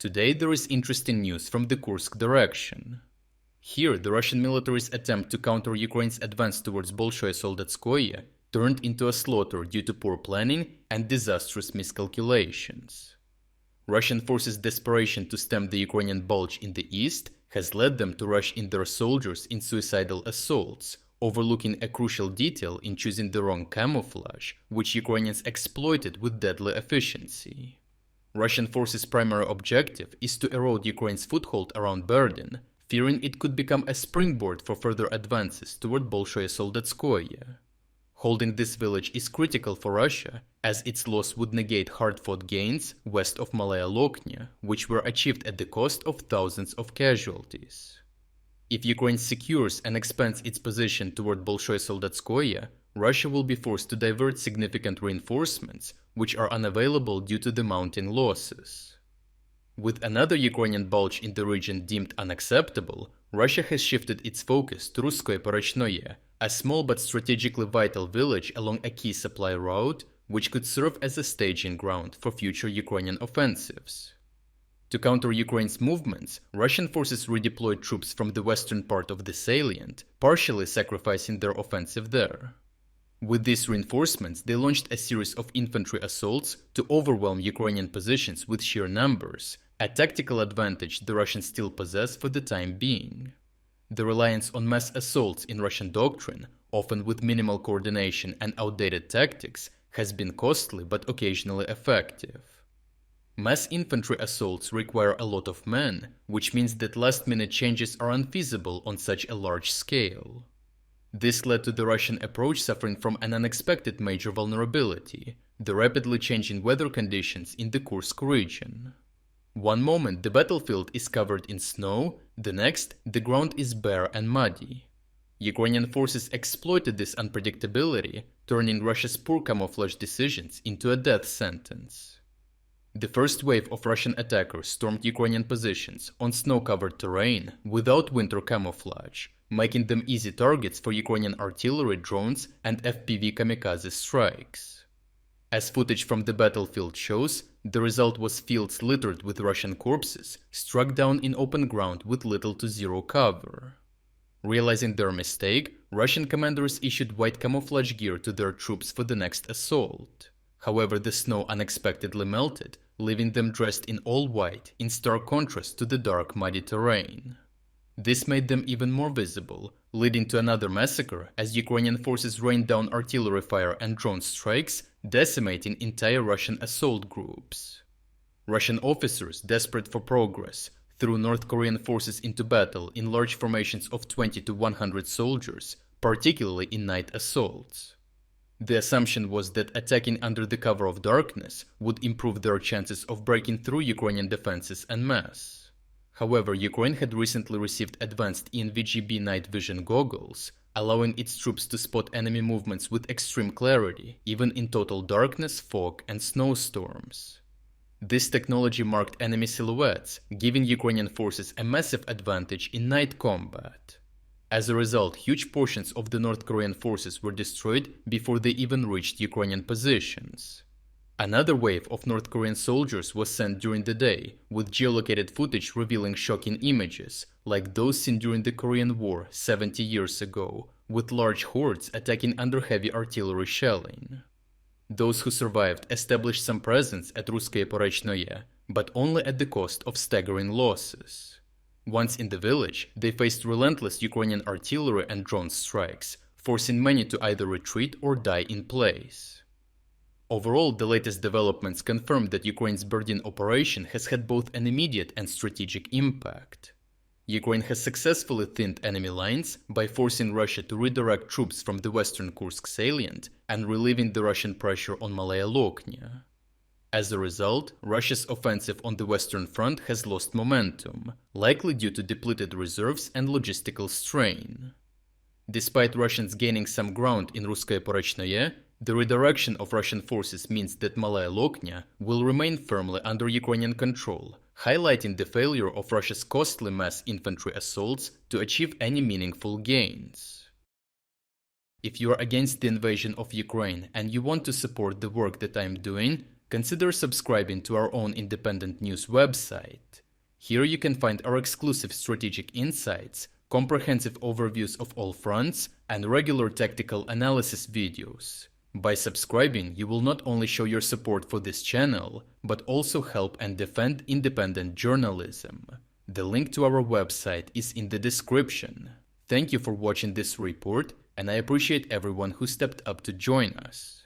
Today there is interesting news from the Kursk direction. Here, the Russian military's attempt to counter Ukraine's advance towards Bolshoye Soldatskoye turned into a slaughter due to poor planning and disastrous miscalculations. Russian forces' desperation to stem the Ukrainian bulge in the east has led them to rush in their soldiers in suicidal assaults, overlooking a crucial detail in choosing the wrong camouflage, which Ukrainians exploited with deadly efficiency. Russian forces' primary objective is to erode Ukraine's foothold around Berdin, fearing it could become a springboard for further advances toward Bolshoye Soldatskoye. Holding this village is critical for Russia, as its loss would negate hard-fought gains west of Malaya Loknya, which were achieved at the cost of thousands of casualties. If Ukraine secures and expands its position toward Bolshoye Soldatskoye, Russia will be forced to divert significant reinforcements, which are unavailable due to the mounting losses. With another Ukrainian bulge in the region deemed unacceptable, Russia has shifted its focus to Russkoye Porechnoye, a small but strategically vital village along a key supply route, which could serve as a staging ground for future Ukrainian offensives. To counter Ukraine's movements, Russian forces redeployed troops from the western part of the salient, partially sacrificing their offensive there. With these reinforcements, they launched a series of infantry assaults to overwhelm Ukrainian positions with sheer numbers, a tactical advantage the Russians still possess for the time being. The reliance on mass assaults in Russian doctrine, often with minimal coordination and outdated tactics, has been costly but occasionally effective. Mass infantry assaults require a lot of men, which means that last-minute changes are unfeasible on such a large scale. This led to the Russian approach suffering from an unexpected major vulnerability: the rapidly changing weather conditions in the Kursk region. One moment the battlefield is covered in snow, the next the ground is bare and muddy. Ukrainian forces exploited this unpredictability, turning Russia's poor camouflage decisions into a death sentence. The first wave of Russian attackers stormed Ukrainian positions on snow-covered terrain without winter camouflage, making them easy targets for Ukrainian artillery, drones, and FPV kamikaze strikes. As footage from the battlefield shows, the result was fields littered with Russian corpses, struck down in open ground with little to zero cover. Realizing their mistake, Russian commanders issued white camouflage gear to their troops for the next assault. However, the snow unexpectedly melted, leaving them dressed in all white, in stark contrast to the dark, muddy terrain. This made them even more visible, leading to another massacre as Ukrainian forces rained down artillery fire and drone strikes, decimating entire Russian assault groups. Russian officers, desperate for progress, threw North Korean forces into battle in large formations of 20 to 100 soldiers, particularly in night assaults. The assumption was that attacking under the cover of darkness would improve their chances of breaking through Ukrainian defenses en masse. However, Ukraine had recently received advanced ENVGB night vision goggles, allowing its troops to spot enemy movements with extreme clarity, even in total darkness, fog, and snowstorms. This technology marked enemy silhouettes, giving Ukrainian forces a massive advantage in night combat. As a result, huge portions of the North Korean forces were destroyed before they even reached Ukrainian positions. Another wave of North Korean soldiers was sent during the day, with geolocated footage revealing shocking images, like those seen during the Korean War 70 years ago, with large hordes attacking under heavy artillery shelling. Those who survived established some presence at Russkoye Porechnoye, but only at the cost of staggering losses. Once in the village, they faced relentless Ukrainian artillery and drone strikes, forcing many to either retreat or die in place. Overall, the latest developments confirm that Ukraine's Berdin operation has had both an immediate and strategic impact. Ukraine has successfully thinned enemy lines by forcing Russia to redirect troops from the western Kursk salient and relieving the Russian pressure on Malaya Loknya. As a result, Russia's offensive on the Western Front has lost momentum, likely due to depleted reserves and logistical strain. Despite Russians gaining some ground in Russkoye Porechnoye, the redirection of Russian forces means that Malaya Loknya will remain firmly under Ukrainian control, highlighting the failure of Russia's costly mass infantry assaults to achieve any meaningful gains. If you are against the invasion of Ukraine and you want to support the work that I am doing, consider subscribing to our own independent news website. Here you can find our exclusive strategic insights, comprehensive overviews of all fronts, and regular tactical analysis videos. By subscribing, you will not only show your support for this channel, but also help and defend independent journalism. The link to our website is in the description. Thank you for watching this report, and I appreciate everyone who stepped up to join us.